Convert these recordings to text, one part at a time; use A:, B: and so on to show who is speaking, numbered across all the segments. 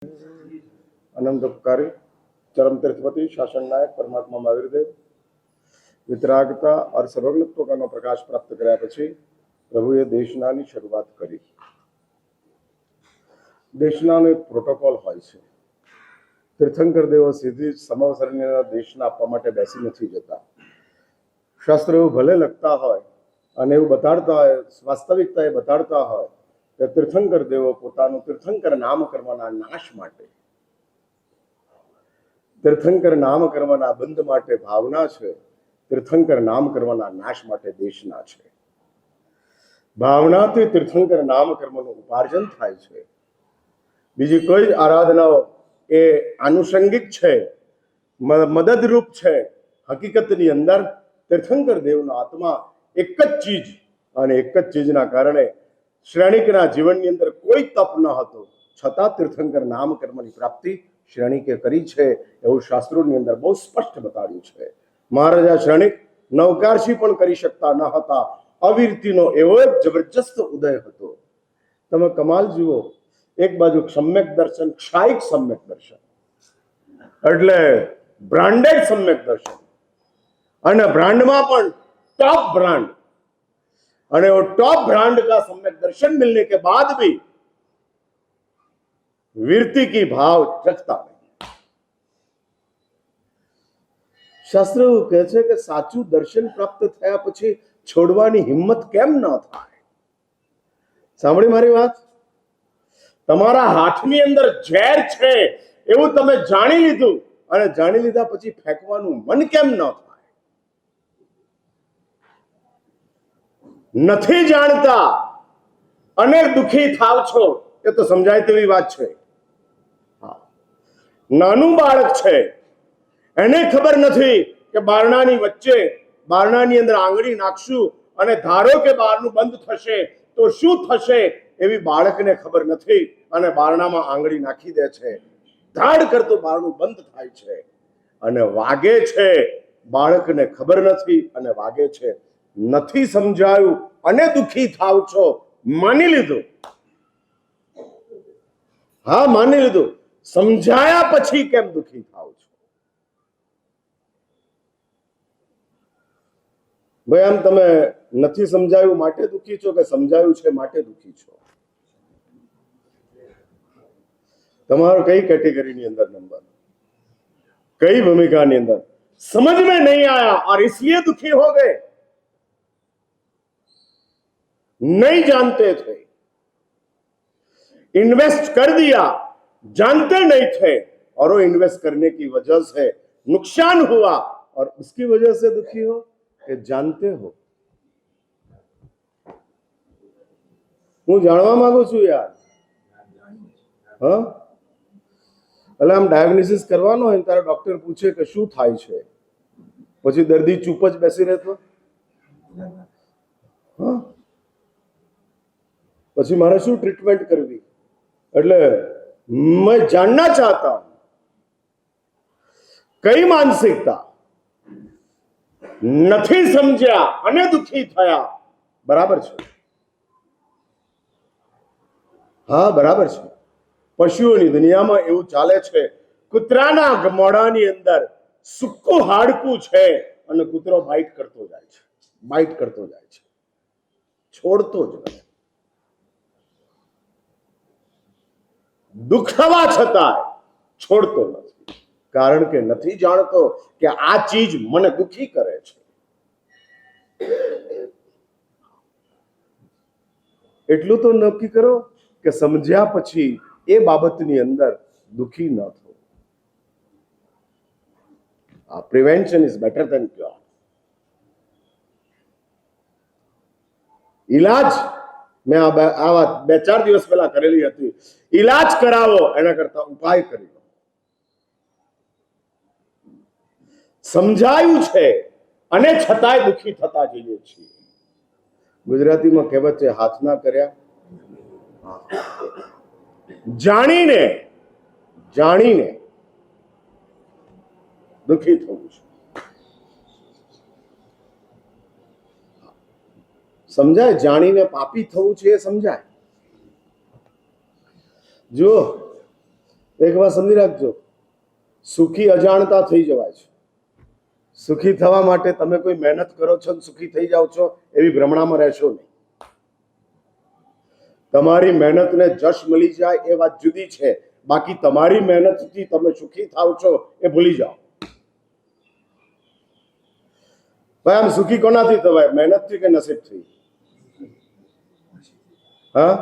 A: अनंत उपकारी चरम तीर्थपति शासन नायक परमात्मा महावीर देव वितरागता और सर्वज्ञत्व का प्रकाश प्राप्त કર્યા પછી પ્રભુએ દેશનાની શરૂઆત કરી। દેશનાનો એક પ્રોટોકોલ હોય છે। તીર્થંકર દેવો સીધી સમવસરની દેશના આપવા માટે બેસી નથી જતા। શાસ્ત્ર એવું ભલે લખતા હોય અને એવું બતાડતા હોય, વાસ્તવિકતા એ બતાડતા હોય કે તીર્થંકર દેવો પોતાનું તીર્થંકર નામકર્મના નાશ માટે, તીર્થંકર નામકર્મના બંધ માટે ભાવના છે, તીર્થંકર નામકર્મના નાશ માટે દેશના છે। ભાવનાથી તીર્થંકર નામકર્મનું ઉપાર્જન થાય છે। બીજી કોઈ આરાધનાઓ એ આનુષંગિક છે, મદદરૂપ છે। હકીકતની અંદર તીર્થંકર દેવનો આત્મા એક જ ચીજ અને એક જ ચીજના કારણે શ્રેણિકના જીવનની અંદર કોઈ તપ ન હતો, છતાં તીર્થંકર નામકર્મની પ્રાપ્તિ શ્રેણિકે કરી છે એવું શાસ્ત્રોની અંદર બહુ સ્પષ્ટ બતાડ્યું છે। મહારાજા શ્રેણિક નવકારશી પણ કરી શકતા ન હતા। અવિરતિનો એવો એક જબરજસ્ત ઉદય હતો। તમે કમાલ જુઓ, એક બાજુ સમ્યક દર્શન, ક્ષાયિક સમ્યક દર્શન એટલે બ્રાન્ડેડ સમ્યક દર્શન, અને ब्रांड પણ टॉप ब्रांड, અને वो टॉप ब्रांड का सम्यक दर्शन मिलने के बाद भी वीरती की भाव जगता नहीं। शास्त्र કહે છે કે સાચું દર્શન પ્રાપ્ત થયા પછી છોડવાની હિંમત કેમ ન થાય? સાંભળી મારી વાત? તમારા હાથની અંદર ઝેર છે એવું તમે જાણી લીધું, અને જાણી લીધા પછી ફેંકવાનું મન કેમ ન થાય? નથી જાણતા અને દુખી થાવ છો, એ તો સમજાય તેવી વાત છે। નાનું બાળક છે, એને ખબર નથી કે બારણાની વચ્ચે, બારણાની અંદર આંગળી નાખશું અને ધારો કે બારણું બંધ થશે તો શું થશે એવી બાળકને ખબર નથી, અને બારણામાં આંગળી નાખી દે છે। ધાડ કરતો બારણું બંધ થાય છે અને વાગે છે। બાળકને ખબર નથી અને વાગે છે। નથી સમજાયું અને દુખી થાવ છો, માની લીધું, હા માની લીધું, સમજાયા પછી કેમ દુખી થાવ છો? ભાઈ આમ તમે નથી સમજાયું માટે દુખી છો કે સમજાયું છે માટે દુખી છો? તમારો કઈ કેટેગરીની અંદર નંબર, કઈ भूमिकाની અંદર? समझ में नहीं आया और इसलिए दुखी हो गए, नहीं जानते थे, इन्वेस्ट कर दिया, जानते नहीं थे, और वो इन्वेस्ट करने की वजह से नुकसान हुआ, और उसकी वजह से दुखी हो कि जानते हो? હું જાણવા માંગુ છું યાર। હા, એટલે આમ ડાયગ્નોસિસ કરવાનો હોય ત્યારે ડોક્ટર પૂછે કે શું થાય છે, પછી દર્દી ચૂપ જ બેસી રહેતો, હા પછી મારે શું ટ્રીટમેન્ટ કરવી? એટલે मैं जानना चाहता हूं कई मानसिकता નથી સમજ્યા અને દુખી થયા, બરાબર છે? હા બરાબર છે। પશુઓની દુનિયામાં એવું ચાલે છે, કૂતરાના મોઢાની અંદર સૂકું હાડકું છે અને કૂતરો બાઇટ કરતો જાય છે, બાઇટ કરતો જાય છે, છોડતો જ નથી। दुख थवा छतांय छोड़तो नहीं, कारण के नहीं जानतो कि आ चीज मने दुखी करे छे। એટલું તો નક્કી કરો કે સમજ્યા પછી એ બાબતની અંદર દુખી ન થો। Prevention is better than cure. इलाज मैं आ बात 2-4 દિવસ પહેલા કરેલી હતી। इलाज करावो एना करता उपाय करी लो। समझाયું છે અને છતાંય દુખી થતા જઈએ છીએ। ગુજરાતીમાં કહેવત છે, હાથ ના કર્યા, જાણીને જાણીને દુખી થવું છે। સમજાય? જાણીને પાપી થવું છે એ સમજાય। જો એક વાત સમજી રાખજો, સુખી અજાણતા થઈ જવાય છે. સુખી થવા માટે તમે કોઈ મહેનત કરો છો ને સુખી થઈ જાઓ છો એવી ભ્રમણામાં રહેશો નહીં. તમારી મહેનતને જશ મળી જાય એ વાત જુદી છે, બાકી તમારી મહેનતથી તમે સુખી થાવ છો એ ભૂલી જાઓ. ભાઈ આમ સુખી કોનાથી થવાય, મહેનતથી કે નસીબથી? હા,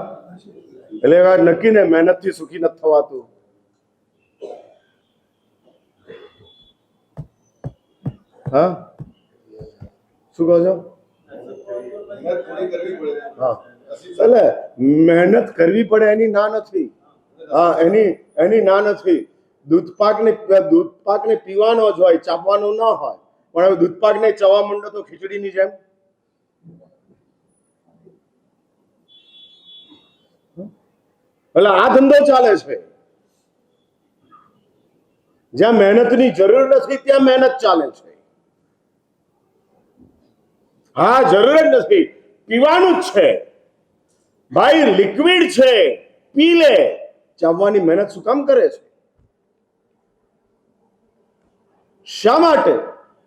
A: એટલે વાત નક્કી ને, મહેનતથી સુખી નથી થવાતું. હા, શું કહો છો? હા, એટલે મહેનત કરવી પડે એની ના નથી. હા, એની ના નથી. દૂધપાકને પીવાનો જ હોય, ચાપવાનો ન હોય. પણ હવે દૂધપાકને ચવા માંડો તો ખીચડીની જેમ. એટલે આ ધંધો ચાલે છે. જ્યાં મહેનતની જરૂર નથી ત્યાં મહેનત ચાલે છે. હા, જરૂર જ નથી, પીવાનું જ છે ભાઈ, લિક્વિડ છે, પી લે. ચાવવાની મહેનત શું કામ કરે છે? શા માટે?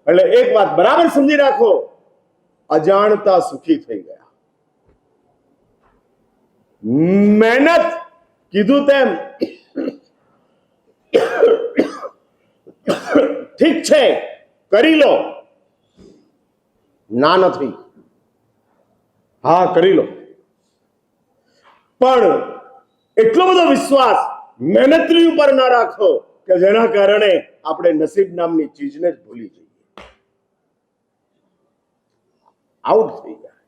A: એટલે એક વાત બરાબર સમજી રાખો, અજાણતા સુખી થઈ ગયા. મહેનત કીધું તેમ ઠીક છે, કરી લો, ના નથી. હા, કરી લો, પણ એટલો બધો વિશ્વાસ મહેનતની ઉપર ના રાખો કે જેના કારણે આપણે નસીબ નામની ચીજને જ ભૂલી જઈએ, આઉટ થઈ જાય.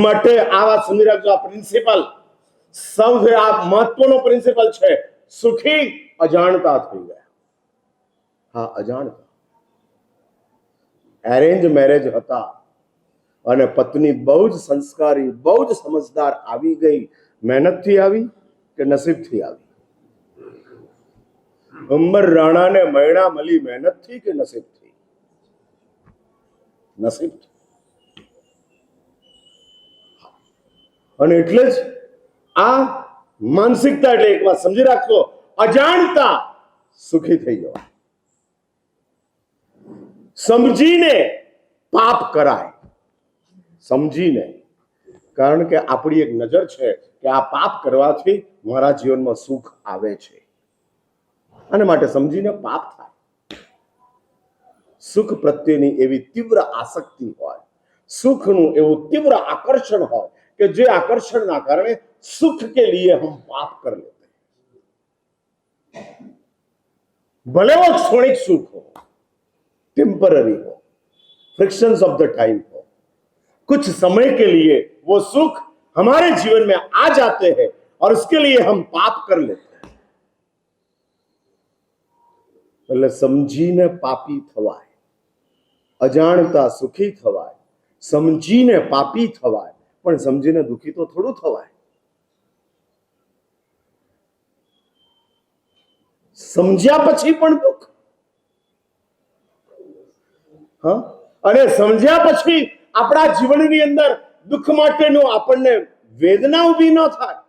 A: માટે આ વાત સમજી રાખજો, આ પ્રિન્સિપલ સૌથી આ મહત્વનો પ્રિન્સિપલ છે. સુખી અજાણતા થઈ ગયા. હા, અજાણતા. એરેન્જ મેરેજ હતા અને પત્ની બહુ જ સંસ્કારી, બહુ જ સમજદાર આવી ગઈ. મહેનતથી આવી કે નસીબથી આવી? અંબર રાણાને મૈણા મળી મહેનતથી કે નસીબથી? નસીબથી. અને એટલે જ આ માનસિકતા, એટલે એક વાત સમજી રાખજો, અજાણતા સુખી થઈ જવાય. સમજીને પાપ કરાય, સમજીને. કારણ કે આપણી એક નજર છે કે આ પાપ કરવાથી મારા જીવનમાં સુખ આવે છે, અને માટે સમજીને પાપ થાય. સુખ પ્રત્યેની એવી તીવ્ર આસક્તિ હોય, સુખનું એવું તીવ્ર આકર્ષણ હોય કે જે આકર્ષણના કારણે સુખ કે लिए हम पाप कर लेते हैं. भले वो क्षणिक सुख हो, टेम्पररी हो, फ्रिक्शंस ऑफ द टाइम हो, कुछ समय के लिए वो सुख हमारे जीवन में आ जाते हैं और उसके लिए हम पाप कर लेते हैं. એટલે સમજીને પાપી થવાય, અજાણતા સુખી થવાય. સમજીને પાપી થવાય, પણ સમજીને દુખી તો થોડું થવાય. સમજ્યા પછી પણ દુઃખ. હા, અને સમજ્યા પછી આપણા જીવનની અંદર દુઃખ માટેનું આપણને વેદના ઊભી ન થાય.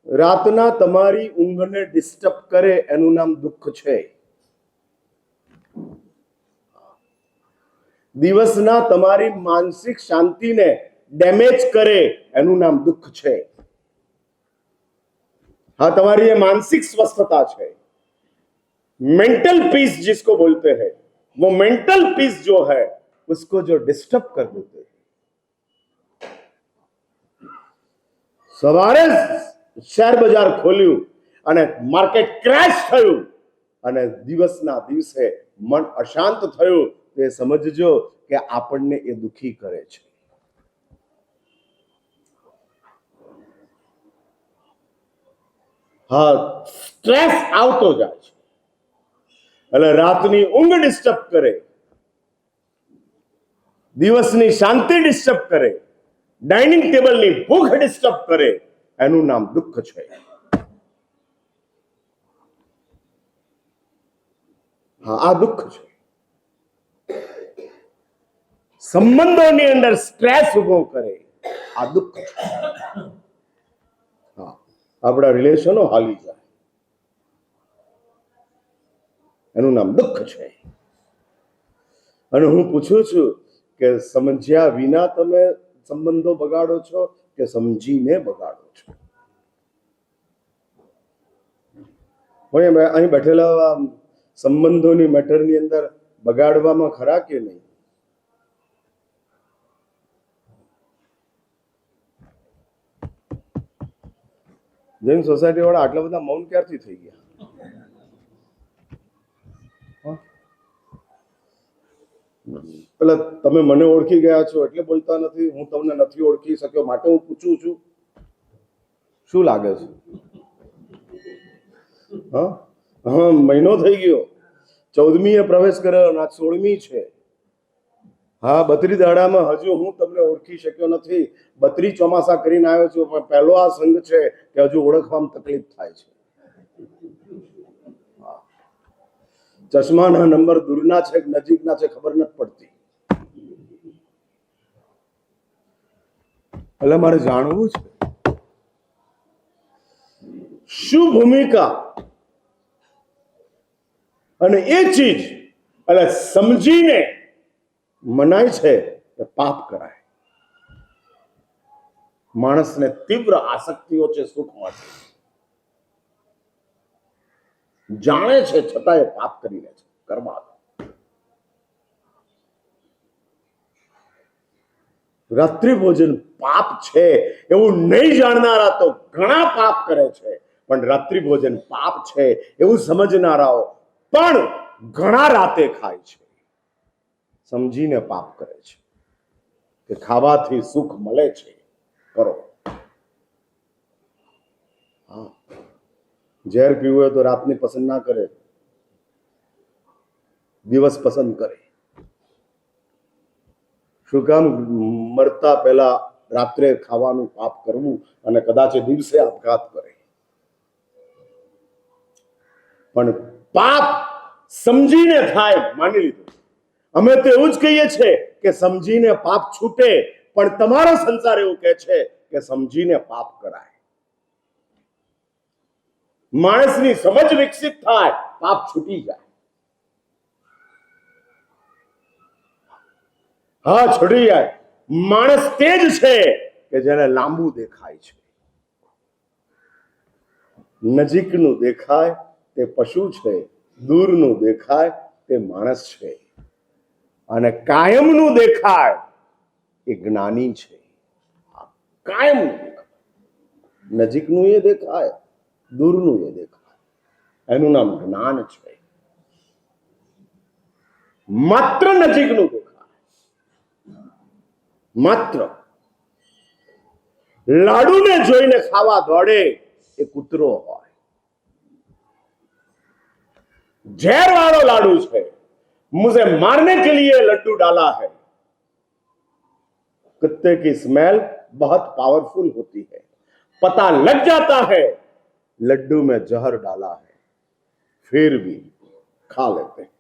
A: રાતના તમારી ઊંઘને ડિસ્ટર્બ કરે એનું નામ દુઃખ છે. દિવસના તમારી માનસિક શાંતિને ડેમેજ કરે એનું નામ દુઃખ છે. हाँ, तुम्हारी ये मानसिक स्वस्थता है, मेंटल पीस जिसको बोलते हैं, वो मेंटल पीस जो है उसको जो डिस्टर्ब कर देते हैं. सवारे शेर बजार खोल्યું અને માર્કેટ ક્રેશ થયું અને દિવસના દિવસે મન અશાંત થયું, તે સમજજો કે આપણને એ દુખી કરે છે. હા, સ્ટ્રેસ આવતો જાય છે, એટલે રાતની ઊંઘ ડિસ્ટર્બ કરે, દિવસની શાંતિ ડિસ્ટર્બ કરે, ડાઇનિંગ ટેબલની ભૂખ ડિસ્ટર્બ કરે, એનું નામ દુઃખ છે. હા, આ દુઃખ છે. સંબંધોની અંદર સ્ટ્રેસ ઉભો કરે, આ દુઃખ છે. હા, આપણા રિલેશનો હાલી જાય એનું નામ દુઃખ છે. અને હું પૂછું છું કે સમજ્યા વિના તમે સંબંધો બગાડો છો કે સમજીને બગાડો છો? અહીં બેઠેલા સંબંધોની મેટરની અંદર બગાડવામાં ખરા કે નહીં? જૈન સોસાયટી વાળા આટલા બધા મૌન ક્યારથી થઈ ગયા? પેલા તમે મને ઓળખી ગયા છો એટલે બોલતા નથી, હું તમને નથી ઓળખી શક્યો માટે હું પૂછું છું. શું લાગે છે? હા હા, મહિનો થઈ ગયો, 14મીએ પ્રવેશ કર્યો, આજ 16મી છે. હા, 32 દાડામાં હજુ હું તમને ઓળખી શક્યો નથી. 32 ચોમાસા કરીને આવ્યો છું, પણ પહેલો આ સંઘ છે કે હજુ ઓળખવામાં તકલીફ થાય છે. ચશ્માના નંબર દૂરના છે કે નજીકના છે ખબર નથી પડતી. એટલે મારે જાણવું છે શું ભૂમિકા, અને એ ચીજ એટલે સમજીને મનાય છે કે પાપ કરાય. માણસને તીવ્ર આસક્તિઓ છે સુખ માટે, જાણે છે છતાં એ પાપ કરી લે છે. કરવા રાત્રિ ભોજન પાપ છે એવું નહીં જાણનારા તો ઘણા પાપ કરે છે, પણ રાત્રિ ભોજન પાપ છે એવું સમજનારાઓ પણ ઘણા રાતે ખાય છે. સમજીને પાપ કરે છે કે ખાવાથી સુખ મળે છે, કરો. હા, ઝેર પીવું હોય તો રાતની પસંદ ના કરે, દિવસ પસંદ કરે. શું કામ? મરતા પહેલા રાત્રે ખાવાનું પાપ કરવું અને કદાચ દિવસે આપઘાત કરે. પણ પાપ સમજીને થાય, માની લીધું. અમે તો એવું જ કહીએ છીએ કે સમજીને પાપ છૂટે, પણ તમારો સંસાર એવું કહે છે કે સમજીને પાપ કરાય. માણસની સમજ વિકસિત થાય, પાપ છૂટી જાય. હા, છૂટી જાય. માણસ તે જ છે કે જેને લાંબુ દેખાય છે. નજીકનું દેખાય તે પશુ છે, દૂરનું દેખાય તે માણસ છે, અને કાયમનું દેખાય એ જ્ઞાની છે. કાયમનું દેખાય, નજીકનું એ દેખાય, દૂરનું એ દેખાય, એનું નામ જ્ઞાન છે. માત્ર નજીકનું દેખાય, માત્ર લાડુને જોઈને ખાવા દોડે એ કૂતરો હોય. ઝેર वालो लाडू है, मुझे मारने के लिए लड्डू डाला है. कुत्ते की स्मेल बहुत पावरफुल होती है, पता लग जाता है लड्डू में जहर डाला है, फिर भी खा लेते हैं.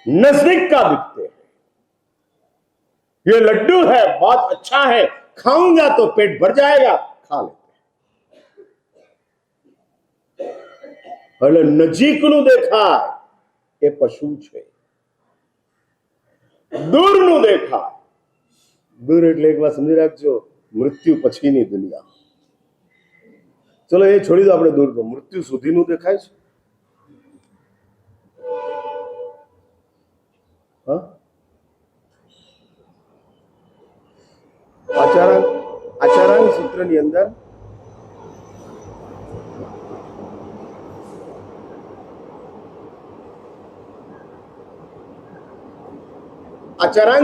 A: नजदीक का दिखते हैं, ये लड्डू है बहुत अच्छा है, खाऊंगा तो पेट भर जाएगा, खा लेते हैं. એટલે નજીકનું દેખાય એ પશુ છે, દૂરનું દેખાય. દૂર એટલે એક વાત સમજી રાખજો, મૃત્યુ પછીની દુનિયા. ચલો એ છોડી દો, આપણે દૂરનું, મૃત્યુ સુધીનું દેખાય છે. હા, આચારાંગ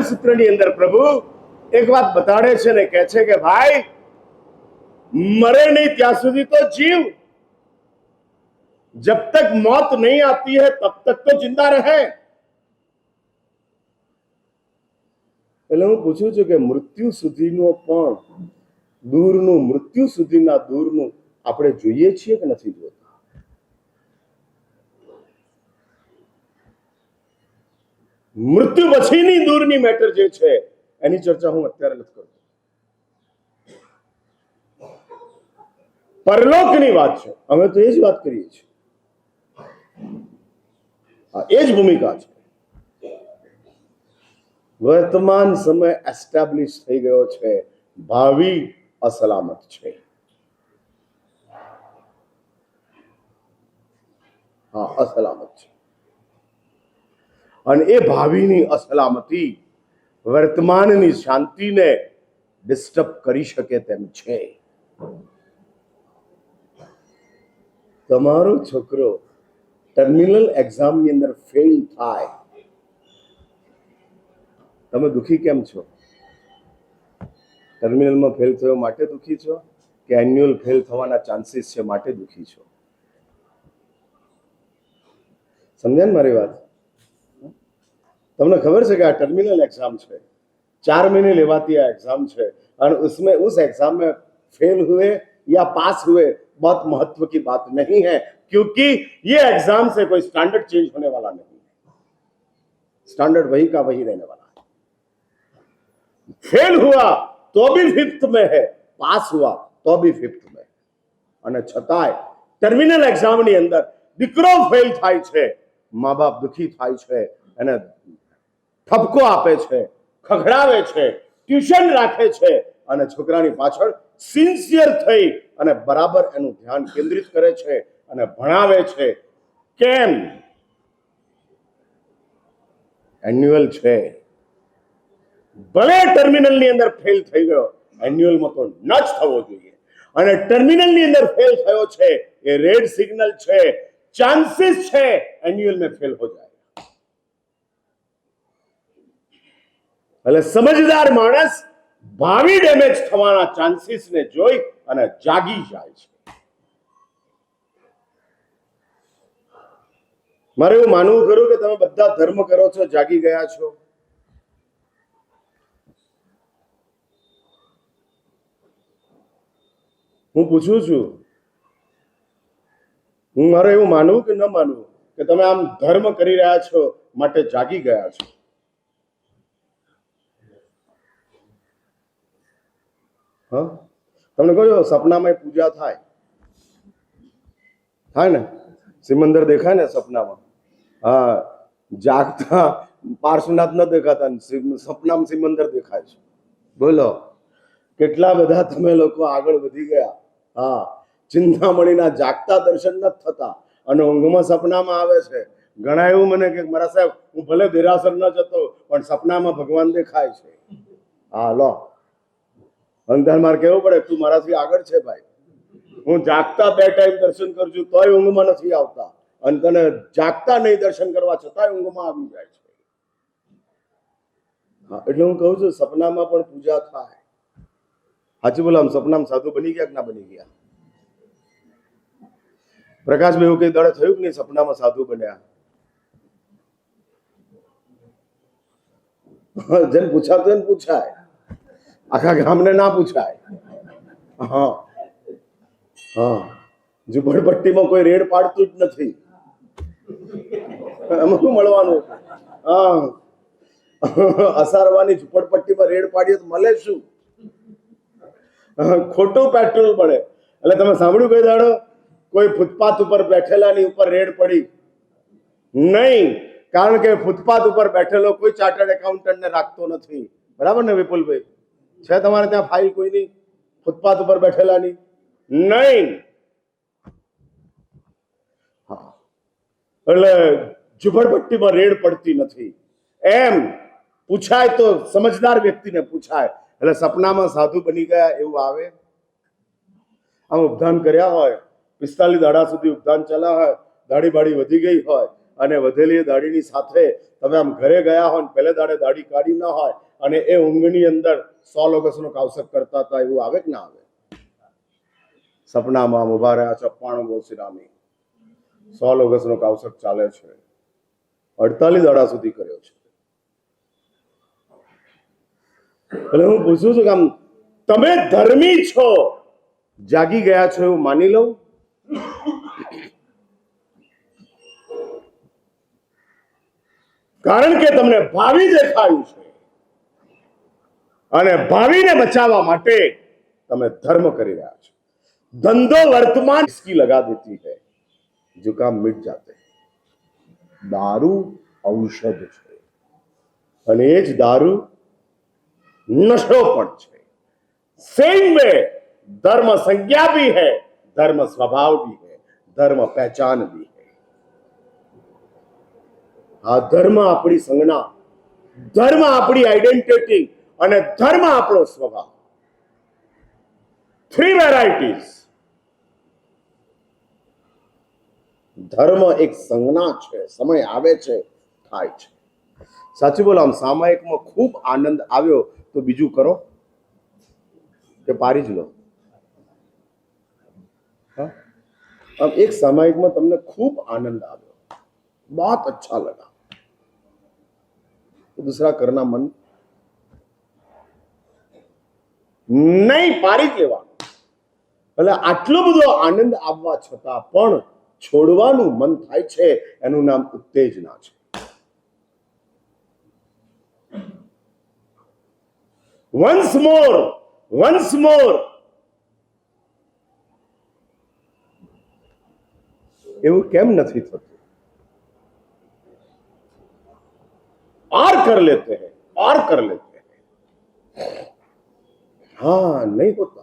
A: સૂત્રની અંદર પ્રભુ એક વાત બતાડે છે ને કહે છે કે ભાઈ मरे नहीं ત્યાં સુધી तो जीव, जब तक मौत नहीं आती है तब तक तो जिंदा रहे. એટલે હું પૂછું છું કે મૃત્યુ સુધીનો પણ દૂરનું, મૃત્યુ સુધીના દૂરનું આપણે જોઈએ છીએ કે નથી જોતા? મૃત્યુ પછીની દૂરની મેટર જે છે એની ચર્ચા હું અત્યારે નથી કરતો. પરલોકની વાત છે, અમે તો એ જ વાત કરીએ છીએ, એ જ ભૂમિકા છે. વર્તમાન સમય એસ્ટાબ્લિશ થઈ ગયો છે, ભાવિ અસલામત છે. હા, અસલામત છે. અને એ ભાવિની અસલામતી વર્તમાનની શાંતિને ડિસ્ટર્બ કરી શકે તેમ છે. તમારો છોકરો ટર્મિનલ એક્ઝામની અંદર ફેલ થાય, તમે દુખી કેમ છો? ટર્મિનલમાં ફેલ થયો માટે દુખી છો કે એન્યુઅલ ફેલ થવાના ચાન્સીસ છે માટે દુખી છો? સમજ્યા ને મારી વાત? તમને ખબર છે કે આ टर्मिनल एग्जाम છે, 4 महीने लेवाती है एग्जाम है, और उसमें उस एग्जाम में फेल हुए या पास हुए बहुत महत्व की बात नहीं है, क्योंकि ये एग्जाम से कोई स्टैंडर्ड चेंज होने वाला नहीं है. स्टैंडर्ड वही का वही रहने वाला है. फेल हुआ तो भी 5th में है, पास हुआ तो भी 5th में. અને છતાંય ટર્મિનલ એક્ઝામની અંદર દીકરો ફેલ થાય છે, મા બાપ દુખી થાય છે, અને ઠપકો આપે છે, ખખડાવે છે, ટ્યુશન રાખે છે, અને છોકરાની પાછળ સિન્સિયર થઈ અને બરાબર એનું ધ્યાન કેન્દ્રિત કરે છે અને ભણાવે છે. કેમ? એન્યુઅલ છે, ભલે ટર્મિનલની અંદર ફેલ થઈ ગયો, એન્યુઅલમાં તો ન જ થવો જોઈએ. અને ટર્મિનલની અંદર ફેલ થયો છે, એ રેડ સિગ્નલ છે, ચાન્સીસ છે એન્યુઅલ में फेल हो जाए. એટલે સમજદાર માણસ ભાવિ ડેમેજ થવાના ચાન્સીસ ને જોઈ અને જાગી જાય છે. મારે એવું માનવું ખરું કે તમે બધા ધર્મ કરો છો, જાગી ગયા છો? હું પૂછું છું, હું મારે એવું માનવું કે ન માનવું કે તમે આમ ધર્મ કરી રહ્યા છો માટે જાગી ગયા છો? હા, તમને કહો છો સપનામાં પૂજા થાય ને, સિમંદર દેખાય ને સપનામાં? હા, જાગતા પાર્શ્વનાથ ન દેખાતા, સપનામાં સિમંદર દેખાય છે. બોલો કેટલા બધા તમે લોકો આગળ વધી ગયા. હા, ચિંતામણીના જાગતા દર્શન નથી થતા અને ઊંઘમાં સપનામાં આવે છે. ઘણા એવું મને કે મારા સાહેબ હું ભલે દેરાસર ન જતો પણ સપનામાં ભગવાન દેખાય છે. હા લો, અંધાર માર કેવું પડે, તું મારાથી આગળ છે ભાઈ. હું જાગતા 2 ટાઈમ દર્શન કરું છું તોય ઊંઘમાં નથી આવતા, અને તને જાગતા નહીં દર્શન કરવા છતાંય ઊંઘમાં આવી જાય છે. હા, એટલે હું કહું છું સપનામાં પણ પૂજા થાય. સાચું બોલો, આમ સપનામાં સાધુ બની ગયા કે ના બની ગયા? પ્રકાશભાઈ એવું કઈ દડે થયું કે નહીં સપનામાં સાધુ બન્યા? જેને પૂછાતું એને પૂછાય, આખા ગામને ના પૂછાય. હા હા, ઝુંપડપટ્ટીમાં કોઈ રેડ પાડતું જ નથી, એમાં શું મળવાનું? હા, અસારવાની ઝુંપડપટ્ટીમાં રેડ પાડીએ તો મળે શું? ખોટું પેટ્રોલ મળે. એટલે તમે સાંભળ્યું કઈ દાડો કોઈ ફૂટપાથ ઉપર બેઠેલાની ઉપર રેડ પડી? નહીં, કારણ કે ફૂટપાથ ઉપર બેઠેલો કોઈ ચાર્ટર્ડ એકાઉન્ટન્ટને રાખતો નથી. બરાબર ને વિપુલભાઈ? છે તમારે ત્યાં ફાઇલ કોઈની ફૂટપાથ ઉપર બેઠેલાની? નહીં. હા, એટલે ઝુંપડપટ્ટીમાં રેડ પડતી નથી એમ પૂછાય તો સમજદાર વ્યક્તિને પૂછાય. એટલે સપનામાં સાધુ બની ગયા એવું આવે? આમ ઉપધાન કર્યા હોય, 45 દાડા સુધી ઉપધાન ચાલ્યા હોય, દાઢી બાડી વધી ગઈ હોય, અને વધેલી દાઢીની સાથે તમે આમ ઘરે ગયા હોય, પહેલે દાડે દાઢી કાઢી ના હોય, અને એ ઊંઘની અંદર 100 લોગસનો કાવસક કરતા હતા, એવું આવે કે ના આવે? સપનામાં આમ ઉભા રહ્યા, 96 બોસિરામી 100 લોગસનો કાવસક ચાલે છે, 48 દાડા સુધી કર્યો છે. એટલે હું પૂછું છું કે આમ તમે ધર્મી છો, જાગી ગયા છો એવું માની લઉં? કારણ કે તમને ભાવિ દેખાયું છે અને ભાવિને બચાવવા માટે તમે ધર્મ કરી રહ્યા છો. धंधो वर्तमान इसकी लगा देती है, जुकाम मिट जाते हैं। दारू औषध છે અને એ જ દારૂ नशो પણ છે। सेम वे धर्म संज्ञा भी है, धर्म स्वभाव भी है, धर्म पहचान भी है। આ ધર્મ આપણી સંજ્ઞા, ધર્મ આપણી આઈડેન્ટિટી અને ધર્મ આપણો સ્વભાવ, 3 વેરાયટીઝ। ધર્મ એક સંજ્ઞા છે, સમય આવે છે થાય છે। સાચું બોલો, આમ સામાયિકમાં ખૂબ આનંદ આવ્યો તો બીજું કરો કે પારી જ લો? हाँ? अब एक सामायिक में तुमने खूब आनंद आया, बहुत अच्छा लगा, तो दूसरा करना मन नहीं, पारी જ લેવાનું। એટલે આટલો બધો આનંદ આવવા છતાં પણ છોડવાનું મન થાય છે, એનું નામ ઉત્તેજના છે। વન્સ મોર એવું કેમ નથી થતું? और कर लेते हैं, हाँ नहीं होता।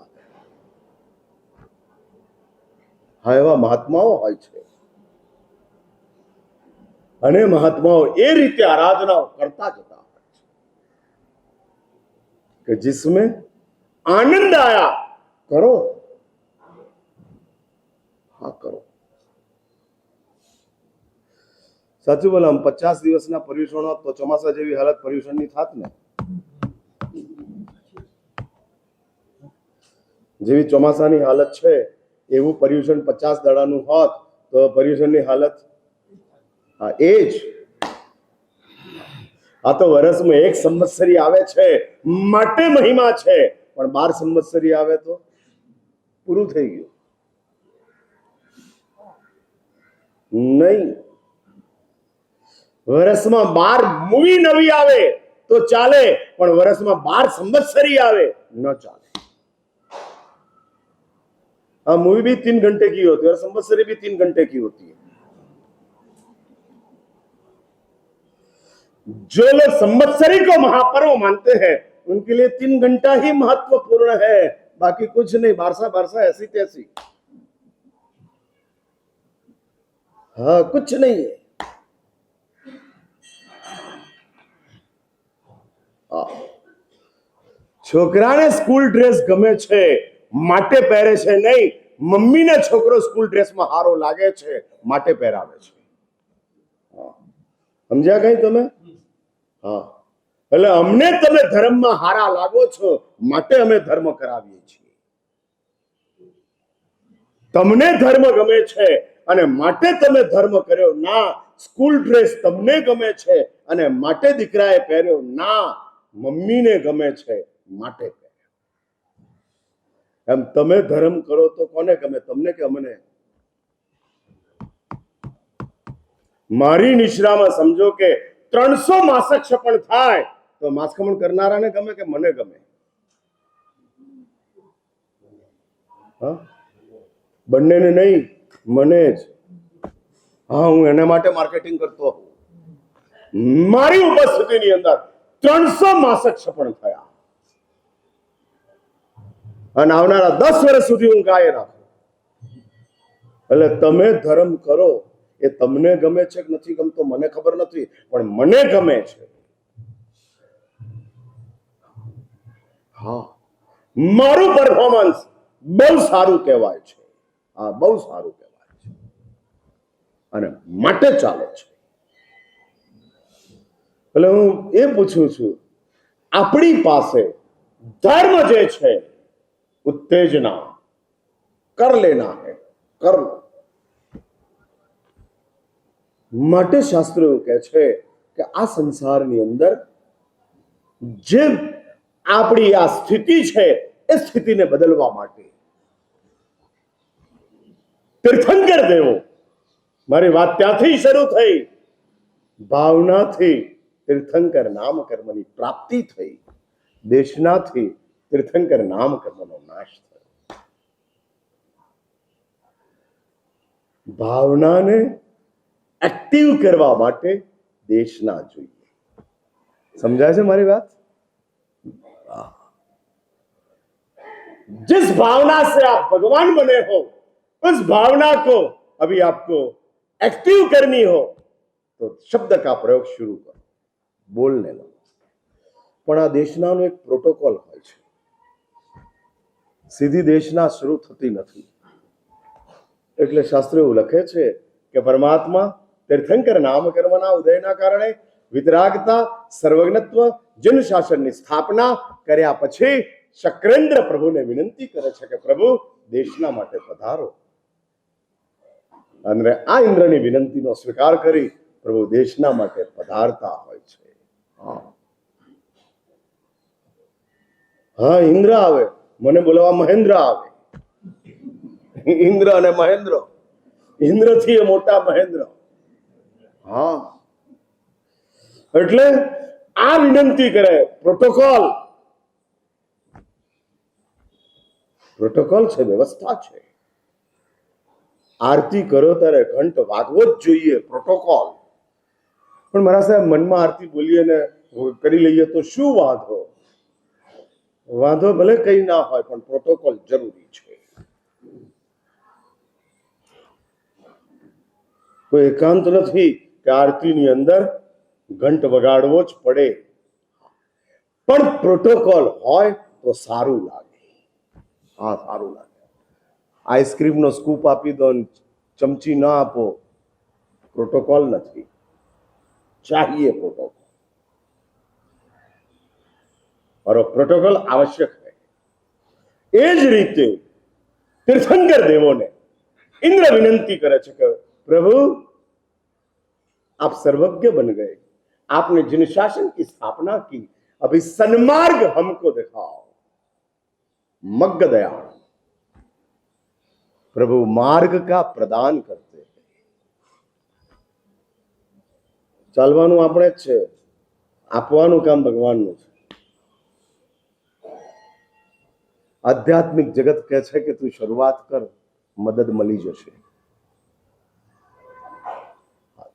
A: હા, એવા મહાત્માઓ હોય છે અને મહાત્માઓ એ રીતે આરાધના કરતા જતા હોય છે કે जिसमें आनंद आया करो, हाँ करो। સાચું બોલો, આમ 50 દિવસના પર્યુષણો તો ચોમાસા જેવી હાલત પર્યુષણની થાત ને, જેવી ચોમાસાની હાલત છે એવું પર્યુષણ 50 દાડાનું હોત તો પર્યુષણની હાલત, હા એ જ। આ તો વર્ષમાં 1 સંવત્સરી આવે છે માટે મહિમા છે, પણ 12 સંવત્સરી આવે તો પૂરું થઈ ગયું નહીં। વર્ષમાં 12 મૂવી નવી આવે તો ચાલે, પણ વર્ષમાં 12 સંવત્સરી આવે ન ચાલે। हाँ, मूवी भी 3 घंटे की होती है और संवत्सरी भी 3 घंटे की होती है। जो लोग संवत्सरी को महापर्व मानते हैं उनके लिए 3 घंटा ही महत्वपूर्ण है, बाकी कुछ नहीं। बारसा ऐसी तैसी, हाँ कुछ नहीं है। છોકરાને સ્કૂલ ડ્રેસ ગમે છે માટે પહેરે છે નહીં, મમ્મીને છોકરો સ્કૂલ ડ્રેસમાં હારો લાગે છે માટે પહેરાવે છે। સમજ્યા કઈ તમે? હા, એટલે અમને તમે ધર્મમાં હારા લાગો છો માટે અમે ધર્મ કરાવીએ છીએ। તમને ધર્મ ગમે છે અને માટે તમે ધર્મ કર્યો ના, સ્કૂલ ડ્રેસ તમને ગમે છે અને માટે દીકરાએ પહેર્યો ના, મમ્મીને ગમે છે માટે પહેર્યો। એમ તમે ધર્મ કરો તો કોને ગમે, તમને કે અમને? મારી નિશ્રામાં સમજો કે 300 માસક પણ થાય તો માસખમણ કરનારાને ગમે કે મને ગમે? હા, બંનેને નહીં, મને જ। હા, હું એના માટે માર્કેટિંગ કરતો હોઉં। મારી ઉપસ્થિતિની અંદર 300 માસક પણ થયા અને આવનારા 10 વર્ષ સુધી હું ગાય રાખું। એટલે તમે ધર્મ કરો, એ તમને ગમે છે કે નથી ગમતો મને ખબર નથી, પણ મને ગમે છે। હા, મારું પરફોર્મન્સ બહુ સારું કહેવાય છે, હા બહુ સારું કહેવાય છે અને માટે ચાલે છે। એટલે હું એ પૂછું છું, આપણી પાસે ધર્મ જે છે, उत्तेजना कर लेना है, कर लो। માટે શાસ્ત્રો એવું કહે છે કે આ સંસારની અંદર જે આપણી આ સ્થિતિ છે એ સ્થિતિને બદલવા માટે તીર્થંકર દેવો, મારી વાત ત્યાંથી શરૂ થઈ, ભાવનાથી તીર્થંકર નામ કર્મની પ્રાપ્તિ થઈ, દેશનાથી તીર્થંકર નામ કર્મનો નાશ થયો। ભાવનાને एक्टिव करवा માટે દેશના જોઈએ। समझा है हमारी बात? जिस भावना से आप भगवान बने हो उस भावना को अभी आपको एक्टिव करनी हो तो शब्द का प्रयोग शुरू करो, बोलने लो। પણ આ દેશનાનો એક પ્રોટોકોલ હોય છે, સીધી દેશના શરૂ થતી નથી। એટલે શાસ્ત્રો એવું લખે છે કે પરમાત્મા તીર્થંકર નામ કર્મના ઉદયના કારણે વિતરાગતા સર્વજ્ઞત્વ જન શાસનની સ્થાપના કર્યા પછી શક્રેન્દ્ર પ્રભુને વિનંતી કરે છે કે પ્રભુ દેશના માટે પધારો। અને આ ઇન્દ્રની વિનંતીનો સ્વીકાર કરી પ્રભુ દેશના માટે પધારતા હોય છે। હા, ઇન્દ્ર આવે, મને બોલાવા મહેન્દ્ર આવે। ઇન્દ્ર અને મહેન્દ્ર, ઇન્દ્રથી મોટા મહેન્દ્ર। હા, એટલે આ વિનંતી કરે। પ્રોટોકોલ છે, વ્યવસ્થા છે। આરતી કરો ત્યારે ઘંટ વાગવો જ જોઈએ, પ્રોટોકોલ। પણ મારા સાહેબ મનમાં આરતી બોલીએ ને કરી લઈએ તો શું વાંધો? વાંધો ભલે કઈ ના હોય પણ પ્રોટોકોલ જરૂરી છે। કોઈ એકાંત નથી કે આરતીની અંદર ઘંટ વગાડવો જ પડે, પણ પ્રોટોકોલ હોય તો સારું લાગે। હા, સારું લાગે। આઈસ્ક્રીમનો સ્કૂપ આપી દો, ચમચી ના આપો, પ્રોટોકોલ નથી। चाहिए प्रोटोकॉल, और प्रोटोकॉल आवश्यक है। એ જ રીતે तीर्थंकर देवों ने इंद्र विनंती करे છે કે प्रभु आप सर्वज्ञ बन गए, आपने जिन शासन की स्थापना की, अभी सन्मार्ग हमको दिखाओ। मग्ग दयाल प्रभु मार्ग का प्रदान करते हैं। ચાલવાનું આપણે જ છે, આપવાનું કામ ભગવાનનું છે। આધ્યાત્મિક જગત કહે છે કે તું શરૂઆત કર, મદદ મળી જશે।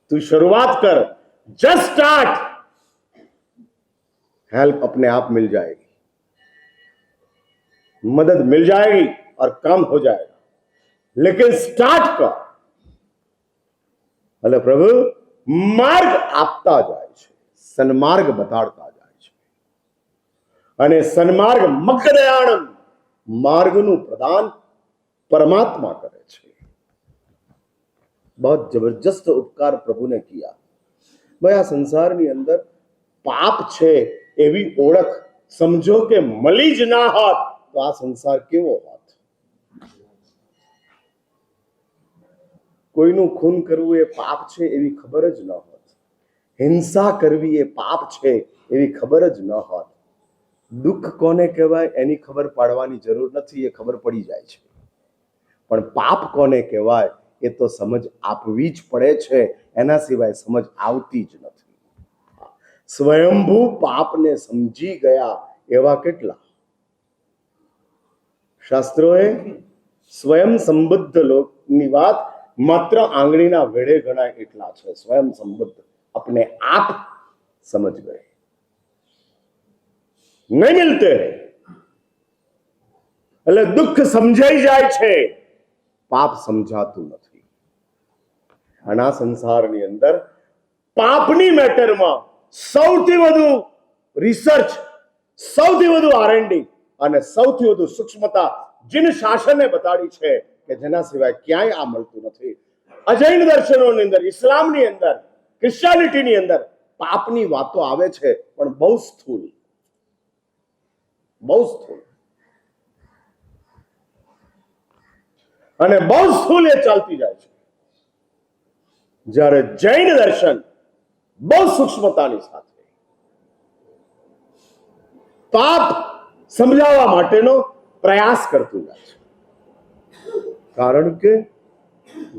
A: तू शुरुआत कर, जस्ट स्टार्ट, हेल्प अपने आप मिल जाएगी, मदद मिल जाएगी और काम हो जाएगा। लेकिन स्टार्ट कर। એટલે પ્રભુ માર્ગ આપતા જાય છે, સન્માર્ગ બતાડતા જાય છે। અને સન્માર્ગ મગ્ગદયાણમ, માર્ગનું પ્રદાન પરમાત્મા કરે છે। बहुत जबरदस्त उपकार प्रभु ने किया। भाई आ संसाરની અંદર પાપ છે એવી ઓળખ સમજો કે મળી જ ના હોત તો આ સંસાર કેવો હોત? કોઈનું ખૂન કરવું એ પાપ છે એવી ખબર જ ન હોત, હિંસા કરવી એ પાપ છે એવી ખબર જ ન હોત। દુઃખ કોને કહેવાય એની ખબર પાડવાની જરૂર નથી, એ ખબર પડી જાય છે। પણ પાપ કોને કહેવાય એ તો સમજ આપવી જ પડે છે, એના સિવાય સમજ આવતી જ નથી। સ્વયંભૂ પાપને સમજી ગયા એવા કેટલા? શાસ્ત્રોએ સ્વયં સંબુદ્ધ લોકની વાત માત્ર આંગળીના વેઢે ગણાય એટલા છે। સ્વયં સંબુદ્ધ, अपने आप समझ गए, नहीं मिलते। એટલે દુઃખ સમજાઈ જાય છે, પાપ સમજાતું નથી। અને આ સંસારની અંદર પાપની મેટરમાં સૌથી વધુ રિસર્ચ, સૌથી વધુ R&D અને સૌથી વધુ સૂક્ષ્મતા જીન શાસને બતાડી છે કે જેના સિવાય ક્યાંય આ મળતું નથી। અજૈન દર્શનોની અંદર, ઇસ્લામની અંદર, ક્રિશ્ચિયાનિટીની અંદર પાપની વાતો આવે છે, પણ બહુ સ્થૂળ, બહુ સ્થૂળ, અને બહુ સ્થૂળ એ ચાલતી જાય છે। જ્યારે જૈન દર્શન બહુ સૂક્ષ્મતાની સાથે પાપ સમજાવવા માટેનો પ્રયાસ કરતું જાય છે, કારણ કે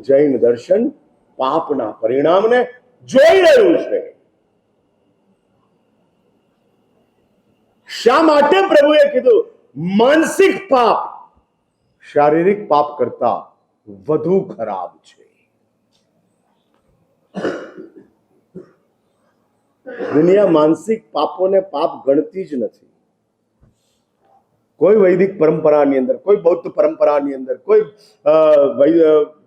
A: જૈન દર્શન પાપના પરિણામને જોઈ રહ્યું છે। શા માટે પ્રભુએ કીધું માનસિક પાપ શારીરિક પાપ કરતા વધુ ખરાબ છે? દુનિયા માનસિક પાપોને પાપ ગણતી જ નથી. કોઈ વૈદિક પરંપરાની અંદર, કોઈ બૌદ્ધ પરંપરાની અંદર, કોઈ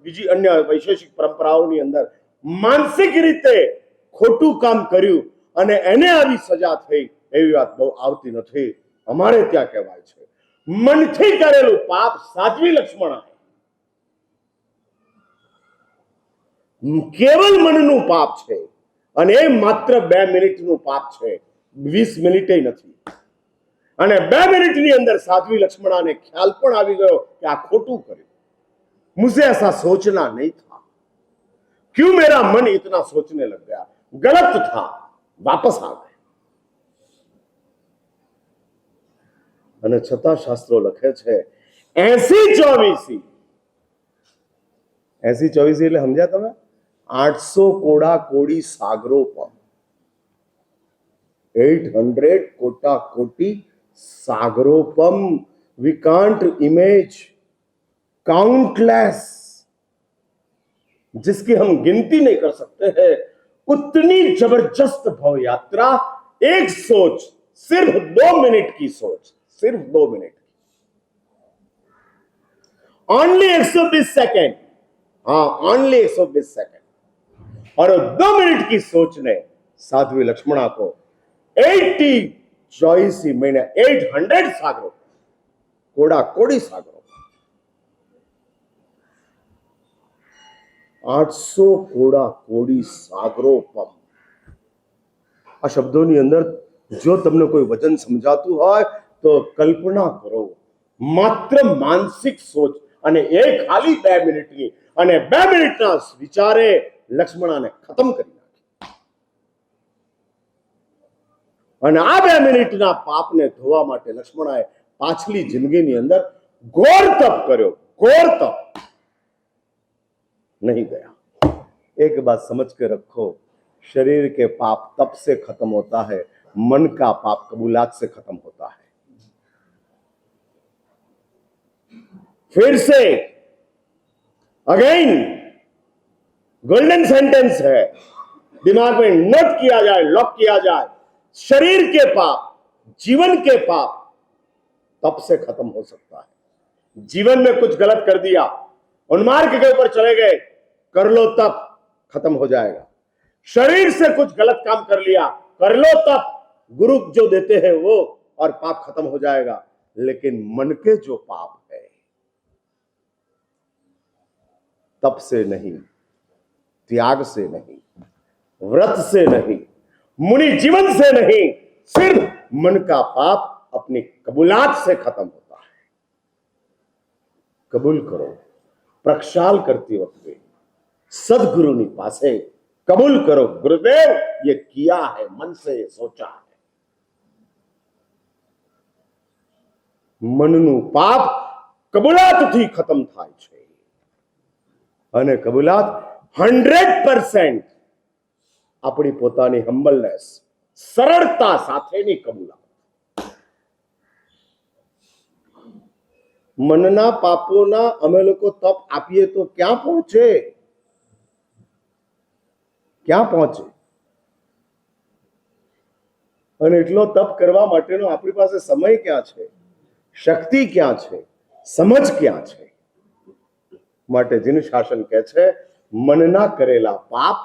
A: બીજી અન્ય વૈશેષિક પરંપરાઓની અંદર માનસિક રીતે ખોટું કામ કર્યું અને એને આવી સજા થઈ એવી વાત બહુ આવતી નથી. અમારે ત્યાં કહેવાય છે મનથી કરેલું પાપ સાધ્વી લક્ષ્મણા કેવલ મનનું પાપ છે અને એ માત્ર 2 મિનિટનું પાપ છે, 20 મિનિટે નથી. અને 2 મિનિટની અંદર સાધ્વી લક્ષ્મણાને ખ્યાલ પણ આવી ગયો કે આ ખોટું કર્યું. मुझे ऐसा सोचना नहीं था, क्यों मेरा मन इतना सोचने लग गया, गलत था, वापस आ गए. અને છતાં શાસ્ત્રો લખે છે 80-24 એટલે સમજ્યા તમે? 800 કોડા કોડી સાગરો પર 800 कोटा कोटि सागरोपम. We can't image, काउंटलेस, जिसकी हम गिनती नहीं कर सकते हैं. उतनी जबरदस्त भव यात्रा, एक सोच, सिर्फ 2 मिनट की सोच, सिर्फ 2 मिनट, ओनली 120 सेकेंड. हाँ, ओनली 120 सेकेंड. और 2 मिनट की सोच ने साध्वी लक्ष्मणा को 80-24 महीने 800 सागरों, कोड़ा कोड़ी सागरों, 800 कोड़ा कोड़ी सागरों पर. આ શબ્દોની અંદર જો તમને કોઈ વચન સમજાતું હોય તો કલ્પના કરો, માત્ર માનસિક સોચ અને એ ખાલી 2 મિનિટની, અને 2 મિનિટના વિચારે લક્ષ્મણાને ખતમ કરી નાખી. અને આ 2 મિનિટના પાપને ધોવા માટે લક્ષ્મણાએ પાછલી જિંદગીની અંદર ઘોર તપ કર્યો. ઘોર તપ नहीं गया. एक बात समझ के रखो, शरीर के पाप तप से खत्म होता है, मन का पाप कबूलात से खत्म होता है. फिर से अगेन गोल्डन सेंटेंस है, दिमाग में नोट किया जाए, लॉक किया जाए. शरीर के पाप, जीवन के पाप तप से खत्म हो सकता है. जीवन में कुछ गलत कर दिया, उन्मार्ग के ऊपर चले गए, कर लो तप, खत्म हो जाएगा. शरीर से कुछ गलत काम कर लिया, कर लो तप, गुरु जो देते हैं वो, और पाप खत्म हो जाएगा. लेकिन मन के जो पाप है, तप से नहीं, त्याग से नहीं, व्रत से नहीं, मुनि जीवन से नहीं, सिर्फ मन का पाप अपनी कबूलात से खत्म होता है. कबूल करो. प्रक्षाल करती वक्त सदगुरुनी पासे कबूल करो, गुरुदेव ये किया है, मन से ये सोचा है. मनનું પાપ કબૂલાતથી ખતમ થાય છે. અને કબૂલાત 100% આપણી પોતાની હમ્બલનેસ, સરળતા સાથેની કબૂલાત. મનના પાપોના અમે લોકો તપ આપીએ તો ક્યાં પહોંચે? ક્યાં પહોંચે? અને એટલો તપ કરવા માટેનો આપણી પાસે સમય ક્યાં છે? શક્તિ ક્યાં છે? સમજ ક્યાં છે? માટે જીન શાસન કહે છે મનના કરેલા પાપ,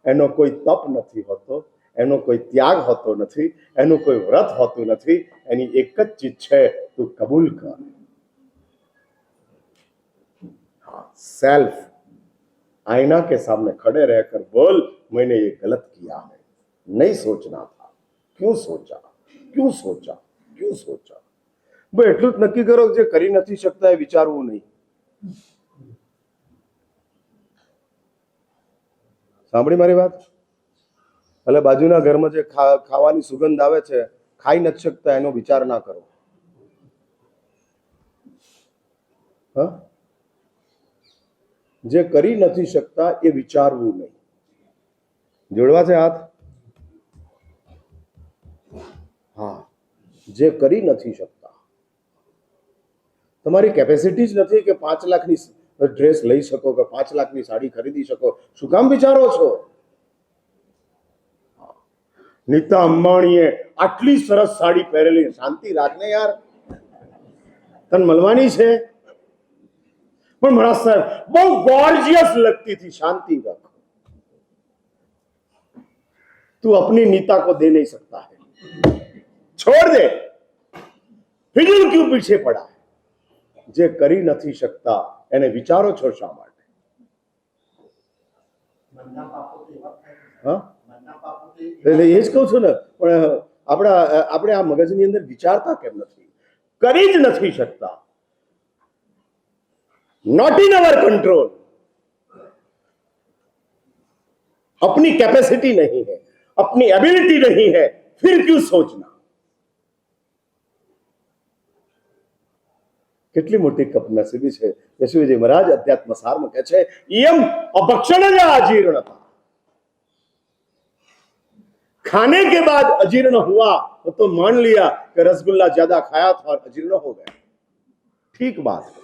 A: એનો કોઈ તપ નથી હોતો, એનો કોઈ ત્યાગ હોતો નથી, એનું કોઈ વ્રત હોતું નથી. એની એક જ ચીજ છે, તું કબૂલ કર. सेल्फ आईना के सामने खड़े रहकर बोल, मैंने ये गलत किया है, नहीं सोचना था, क्यों सोचा, क्यों सोचा, क्यों सोचा. भाई એટલું જ નક્કી કરો જે કરી નથી શકતા એ વિચારવું નહીં. સાંભળી મારી વાત? એટલે બાજુના ઘરમાં જે ખાવાની સુગંધ આવે છે, ખાઈ નથી શકતા એનો વિચાર ના કરો. હા, જે કરી નથી શકતા એ વિચારવું નહીં. જોડવા છે હાથ? હા, જે કરી નથી શકતા, તમારી કેપેસિટી જ નથી કે 5 લાખની ડ્રેસ લઈ શકો કે 5 લાખની સાડી ખરીદી શકો. શું કામ વિચારો છો? નીતા અંબાણીએ આટલી સરસ સાડી પહેરેલી, શાંતિ રાખને યાર, તને મળવાની છે. પણ महाराज साहब બહુ गॉर्जियस लगती थी, शांति रख, तू अपनी नीता को दे नहीं सकता है, छोड़ दे, फिजूल क्यों पीछे पड़ा है. જે કરી નથી શકતા એને વિચારો છો શા માટે? એટલે એ જ કહું છું ને, પણ આપણે આ મગજની અંદર વિચારતા કેમ નથી? કરી જ નથી શકતા, नॉट इन अवर कंट्रोल, अपनी कैपेसिटी नहीं है, अपनी एबिलिटी नहीं है, फिर क्यों सोचना? કેટલી મોટી કપનસીબી છે. યશુજી મહારાજ અધ્યાત્મ સારમાં કહે છે, યમ અભક્ષણ अजीर्णता, खाने के बाद अजीर्ण हुआ तो मान लिया कि रसगुल्ला ज्यादा खाया था और अजीर्ण हो गया, ठीक बात है,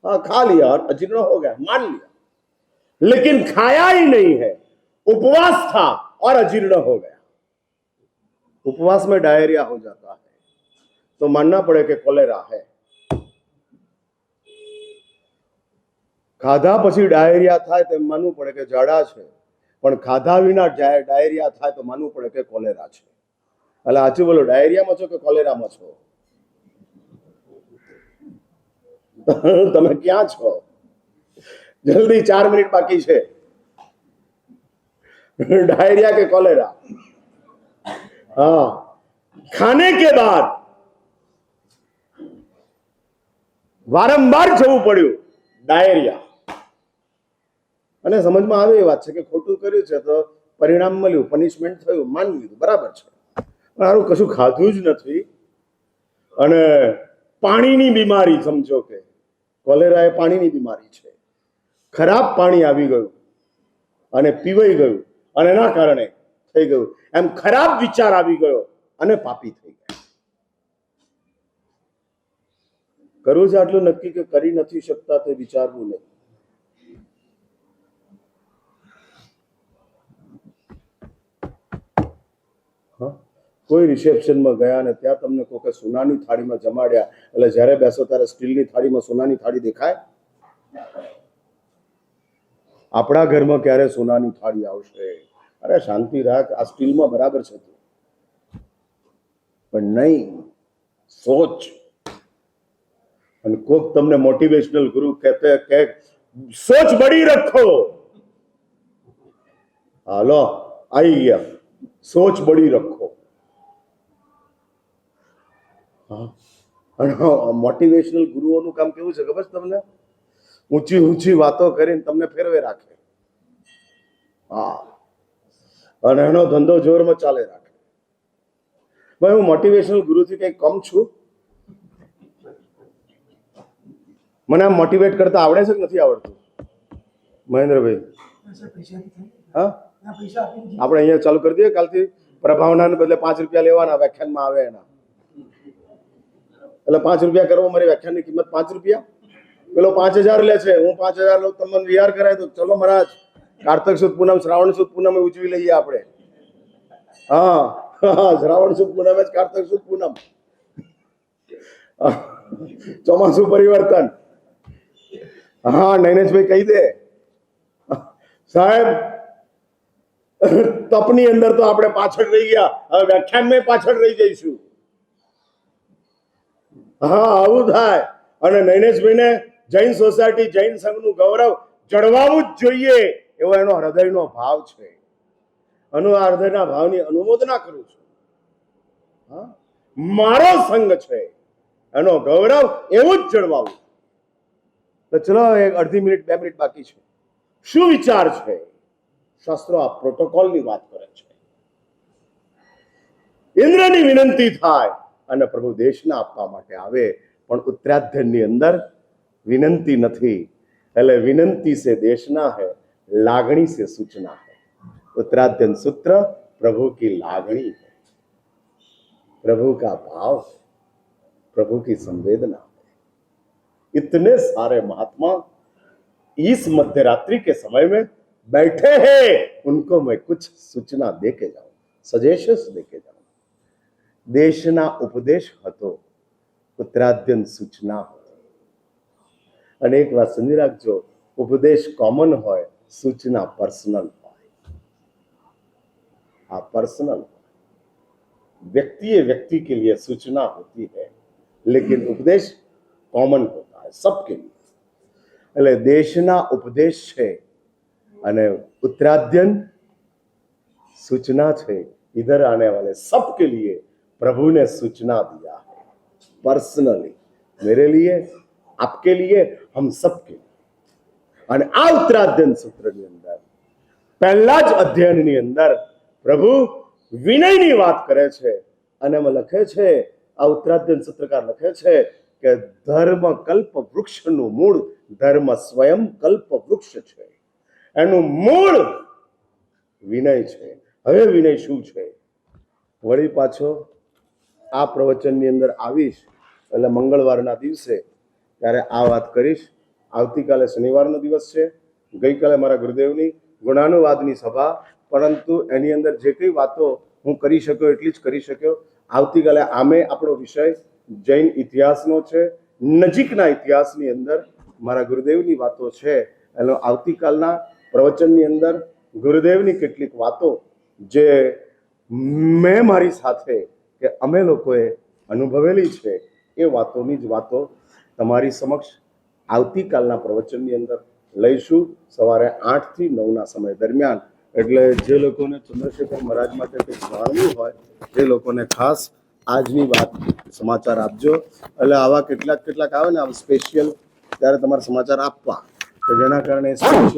A: हाँ खा लिया और अजीर्ण हो गया, मान लिया, लेकिन खाया ही नहीं है, उपवास था और अजीर्ण हो गया. उपवास में डायरिया हो जाता है तो मानना पड़े कि कोलेरा है. खाधा पछी डायरिया थाय तो मानવું પડે કે ઝાડા છે, પણ ખાધા વિના डायरिया थाय तो मानવું પડે કે કોલેરા છે. એટલે સાચું બોલો, ડાયરિયામાં છો કે કોલેરામાં છો? તમે ક્યાં છો? જલ્દી, 4 મિનિટ બાકી છે. डायरिया के कोलेरा? हाँ, खाने के बाद વારંવાર જવું પડ્યું, ડાયરિયા. અને સમજમાં આવે એ વાત છે કે ખોટું કર્યું છે તો પરિણામ મળ્યું, પનિશમેન્ટ થયું, માની લીધું, બરાબર છે. પણ આનું કશું ખાધું જ નથી અને પાણીની બીમારી, સમજો કે કોલેરા એ પાણીની બીમારી છે. ખરાબ પાણી આવી ગયું અને પીવાઈ ગયું અને એના કારણે થઈ ગયું. એમ ખરાબ વિચાર આવી ગયો અને પાપી થઈ ગયા. કરવું છે આટલું નક્કી કે કરી નથી શકતા તો વિચારવું નહીં. કોઈ રિસેપ્શનમાં ગયા ને ત્યાં તમને કોઈ સોનાની થાળીમાં જમાડ્યા, એટલે જ્યારે બેસો ત્યારે સ્ટીલની થાળીમાં સોનાની થાળી દેખાય? આપણા ઘરમાં ક્યારે સોનાની થાળી આવશે? અરે શાંતિ રાખ, આ સ્ટીલમાં બરાબર છે તું, પણ નહીં, સોચ. અને કોક તમને મોટિવેશનલ ગુરુ કહેતે કે સોચ બડી રખો, હાલો આવી ગયા, સોચ બડી રખો. અને મોટિવેશનલ ગુરુઓનું કામ કેવું છે ખબર છે તમને? ઊંચી ઊંચી વાતો કરીને તમને ફેરવે રાખે. હા, અને એનો ધંધો જોરમાં ચાલે રાખે. ભાઈ હું મોટિવેશનલ ગુરુથી કઈ કમ છું? મને આમ મોટિવેટ કરતા આવડે છે કે નથી આવડતું? મહેન્દ્રભાઈ, હા, આપણે અહીંયા ચાલુ કરી દઈએ કાલથી. પ્રભાવના બદલે 5 રૂપિયા લેવાના, વ્યાખ્યાનમાં આવે એના. એટલે 5 રૂપિયા કરવો, મારી વ્યાખ્યાનની કિંમત 5 રૂપિયા. પેલો 5000 લે છે, હું 5000 લઉં, તમને વિહાર કરાય તો ચલો મહારાજ, કાર્તક સુદ પૂનમ, શ્રાવણ સુદ પૂનમ ઉજવી લઈએ આપણે. હા, શ્રાવણ સુદ પૂનમ જ કાર્તક સુદ પૂનમ, ચોમાસું પરિવર્તન. હા, નૈનેશભાઈ કહી દે સાહેબ, તપની અંદર તો આપણે પાછળ રહી ગયા, હવે વ્યાખ્યાનમાં પાછળ રહી જઈશું. હા, આવું થાય. અને નૈનેશભાઈને જૈન સોસાયટી, જૈન સંઘનું ગૌરવ જળવાવું જ જોઈએ એવો એનો હૃદયનો ભાવ છે. આ હૃદયના ભાવની અનુમોદના કરું છું. હા, મારો સંઘ છે, એનો ગૌરવ એવું જ જળવાવું. તો ચલો, 1-2 મિનિટ, 2 મિનિટ બાકી છે. શું વિચાર છે? શાસ્ત્રો આ પ્રોટોકોલની વાત કરે છે. ઇન્દ્રની વિનંતી થાય અને પ્રભુ દેશના આપવા માટે આવે, પણ ઉત્તરાધ્યયની અંદર વિનંતી નથી. એટલે વિનંતી સે દેશના है, लागणी से सूचना है. उत्तराध्ययन सूत्र प्रभु की लागणी है, प्रभु का भाव है, प्रभु की संवेदना है. इतने सारे महात्मा इस मध्य रात्रि के समय में बैठे हैं उनको मैं कुछ सूचना दे के जाऊं, सजेशंस दे के जाऊं. देशना उपदेश હતો, ઉત્તરાધ્યન સૂચના હતી. અને એક વાત સમજી રાખજો, ઉપદેશ કોમન હોય, સૂચના પર્સનલ હોય. આ પર્सनल व्यक्ति के लिए सूचना होती है, लेकिन उपदेश कॉमन होता है सबके लिए. એટલે દેશના ઉપદેશ છે અને उत्तराध्ययन सूचना છે. इधर आने वाले सबके लिए प्रभु ने सूचना दिया है, पर्सनली, मेरे लिए, आपके लिए, हम सबके लिए. અને આ ઉત્તરાધ્યન સૂત્રની અંદર પહેલા જ અધ્યયનની અંદર પ્રભુ વિનયની વાત કરે છે અને એમાં લખે છે, આ ઉત્તરાધ્યન સૂત્રકાર લખે છે કે ધર્મ કલ્પ વૃક્ષનું મૂળ ધર્મ સ્વયં કલ્પ વૃક્ષ છે. એનું મૂળ વિનય છે. હવે વિનય શું છે? વળી પાછો આ પ્રવચનની અંદર આવીશ એટલે મંગળવારના દિવસે ત્યારે આ વાત કરીશ. આવતીકાલે શનિવારનો દિવસ છે. ગઈકાલે મારા ગુરુદેવની ગુણાનુવાદની સભા, પરંતુ એની અંદર જે કંઈ વાતો હું કરી શક્યો એટલી જ કરી શક્યો. આવતીકાલે આમે આપણો વિષય જૈન ઇતિહાસનો છે. નજીકના ઇતિહાસની અંદર મારા ગુરુદેવની વાતો છે. એનો આવતીકાલના પ્રવચનની અંદર ગુરુદેવની કેટલીક વાતો જે મેં મારી સાથે કે અમે લોકોએ અનુભવેલી છે એ વાતોની જ વાતો તમારી સમક્ષ આવતીકાલના પ્રવચનની અંદર લઈશું, સવારે 8 થી 9ના સમય દરમિયાન. એટલે જે લોકોને ચંદ્રશેખર મહારાજ માટે કંઈક જાણવું હોય એ લોકોને ખાસ આજની વાત સમાચાર આપજો. એટલે આવા કેટલાક આવે ને, આવા સ્પેશિયલ ત્યારે તમારે સમાચાર આપવા કે જેના કારણે સ્પેશિયલ